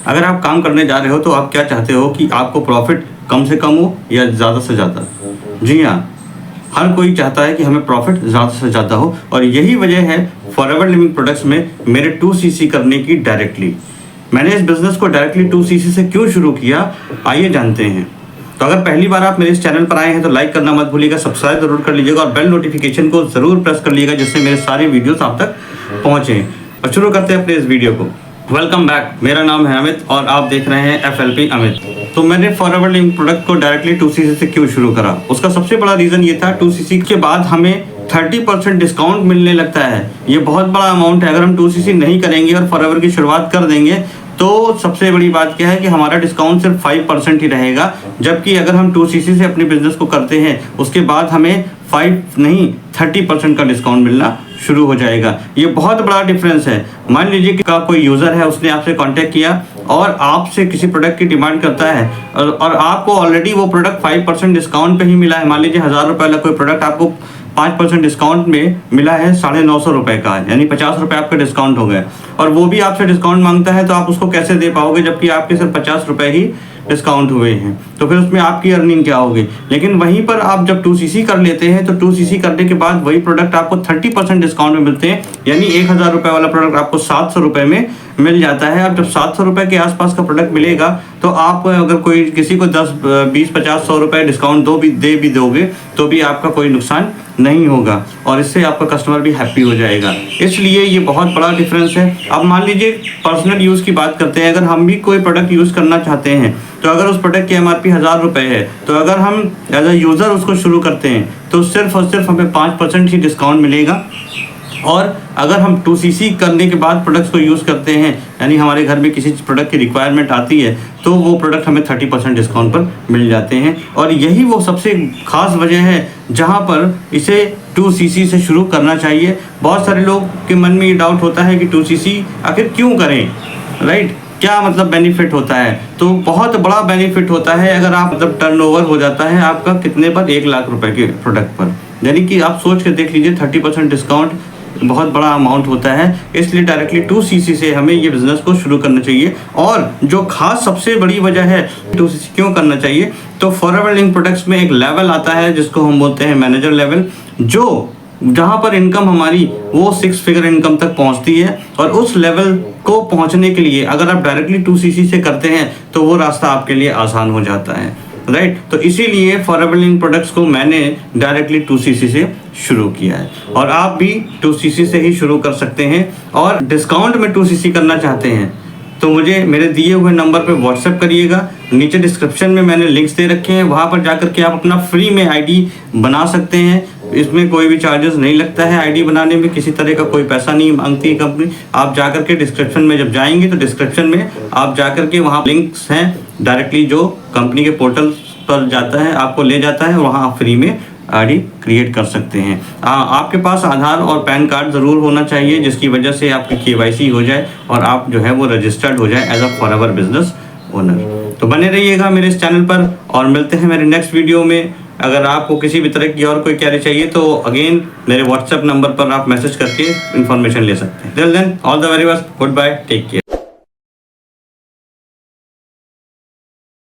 अगर आप काम करने जा रहे हो तो आप क्या चाहते हो कि आपको प्रॉफिट कम से कम हो या ज़्यादा से ज़्यादा? जी हाँ, हर कोई चाहता है कि हमें प्रॉफिट ज़्यादा से ज़्यादा हो, और यही वजह है फॉरएवर लिविंग प्रोडक्ट्स में मेरे 2cc करने की डायरेक्टली। मैंने इस बिज़नेस को डायरेक्टली 2cc से क्यों शुरू किया, आइए जानते हैं। तो अगर पहली बार आप मेरे इस चैनल पर आए हैं तो लाइक करना मत भूलिएगा, सब्सक्राइब जरूर कर लीजिएगा और बेल नोटिफिकेशन को ज़रूर प्रेस कर लीजिएगा, जिससे मेरे सारे वीडियोस आप तक पहुँचें। और शुरू करते हैं अपने इस वीडियो को। वेलकम बैक, मेरा नाम है अमित और आप देख रहे हैं FLP अमित। तो मैंने फॉरएवर लिविंग प्रोडक्ट को डायरेक्टली 2cc से क्यों शुरू करा, उसका सबसे बड़ा रीज़न ये था 2cc के बाद हमें 30% डिस्काउंट मिलने लगता है। ये बहुत बड़ा अमाउंट है। अगर हम 2cc नहीं करेंगे और फॉरएवर की शुरुआत कर देंगे तो सबसे बड़ी बात क्या है कि हमारा डिस्काउंट सिर्फ 5% ही रहेगा, जबकि अगर हम 2cc से अपने बिजनेस को करते हैं उसके बाद हमें 5 नहीं 30% का डिस्काउंट मिलना शुरू हो जाएगा। ये बहुत बड़ा डिफरेंस है। मान लीजिए कि कोई यूज़र है, उसने आपसे कांटेक्ट किया और आपसे किसी प्रोडक्ट की डिमांड करता है और आपको ऑलरेडी वो प्रोडक्ट 5% डिस्काउंट पे ही मिला है। मान लीजिए 1000 रुपये वाला कोई प्रोडक्ट आपको 5% डिस्काउंट में मिला है 950 रुपये का, यानी 50 रुपये आपका डिस्काउंट हो गया, और वो भी आपसे डिस्काउंट मांगता है, तो आप उसको कैसे दे पाओगे जबकि आपके सिर्फ 50 रुपये ही डिस्काउंट हुए हैं? तो फिर उसमें आपकी अर्निंग क्या होगी? लेकिन वहीं पर आप जब 2cc कर लेते हैं तो 2cc करने के बाद वही प्रोडक्ट आपको 30% डिस्काउंट में मिलते हैं, यानी 1000 रुपये वाला प्रोडक्ट आपको 700 रुपये में मिल जाता है। अब जब 700 रुपये के आसपास का प्रोडक्ट मिलेगा तो आप अगर कोई किसी को 10, 20, 50, 100 रुपये डिस्काउंट दे भी दोगे तो भी आपका कोई नुकसान नहीं होगा, और इससे आपका कस्टमर भी हैप्पी हो जाएगा। इसलिए ये बहुत बड़ा डिफरेंस है। अब मान लीजिए पर्सनल यूज़ की बात करते हैं, अगर हम भी कोई प्रोडक्ट यूज़ करना चाहते हैं तो अगर उस प्रोडक्ट की MRP 1000 रुपये है, तो अगर हम एज अ यूज़र उसको शुरू करते हैं तो सिर्फ और सिर्फ हमें 5% ही डिस्काउंट मिलेगा। और अगर हम 2cc करने के बाद प्रोडक्ट्स को यूज़ करते हैं, यानी हमारे घर में किसी प्रोडक्ट की रिक्वायरमेंट आती है, तो वो प्रोडक्ट हमें 30% डिस्काउंट पर मिल जाते हैं। और यही वो सबसे ख़ास वजह है जहाँ पर इसे 2cc से शुरू करना चाहिए। बहुत सारे लोग के मन में ये डाउट होता है कि 2cc आखिर क्यों करें, राइट? क्या मतलब बेनिफिट होता है? तो बहुत बड़ा बेनिफिट होता है। अगर आप मतलब टर्नओवर हो जाता है आपका कितने पर, 1 लाख रुपए के प्रोडक्ट पर, यानी कि आप सोच के देख लीजिए 30% डिस्काउंट बहुत बड़ा अमाउंट होता है। इसलिए डायरेक्टली 2cc से हमें ये बिज़नेस को शुरू करना चाहिए। और जो खास सबसे बड़ी वजह है 2cc क्यों करना चाहिए, तो फॉरएवर लिविंग प्रोडक्ट्स में एक लेवल आता है जिसको हम बोलते हैं मैनेजर लेवल, जो जहाँ पर इनकम हमारी वो 6 फिगर इनकम तक पहुँचती है। और उस लेवल को पहुँचने के लिए अगर आप डायरेक्टली 2cc से करते हैं तो वो रास्ता आपके लिए आसान हो जाता है, राइट? तो इसीलिए फॉरएवर लिविंग प्रोडक्ट्स को मैंने डायरेक्टली 2cc से शुरू किया है, और आप भी 2cc से ही शुरू कर सकते हैं। और डिस्काउंट में 2cc करना चाहते हैं तो मुझे मेरे दिए हुए नंबर पे व्हाट्सएप करिएगा। नीचे डिस्क्रिप्शन में मैंने लिंक्स दे रखे हैं, वहाँ पर जाकर के आप अपना फ्री में ID बना सकते हैं। इसमें कोई भी चार्जेस नहीं लगता है, ID बनाने में किसी तरह का कोई पैसा नहीं मांगती है कंपनी। आप जाकर के डिस्क्रिप्शन में जब जाएंगे तो डिस्क्रिप्शन में आप जाकर के वहाँ लिंक्स हैं डायरेक्टली जो कंपनी के पोर्टल पर जाता है, आपको ले जाता है, वहाँ आप फ्री में ID क्रिएट कर सकते हैं। आपके पास आधार और पैन कार्ड ज़रूर होना चाहिए, जिसकी वजह से आपकी KYC हो जाए और आप जो है वो रजिस्टर्ड हो जाए as a forever business owner. तो बने रहिएगा मेरे इस चैनल पर और मिलते हैं मेरे नेक्स्ट वीडियो में। अगर आपको किसी भी तरह की और कोई क्वेरी चाहिए तो अगेन मेरे व्हाट्सएप नंबर पर आप मैसेज करके इन्फॉर्मेशन ले सकते हैं। Till then all the very best, good bye, take care.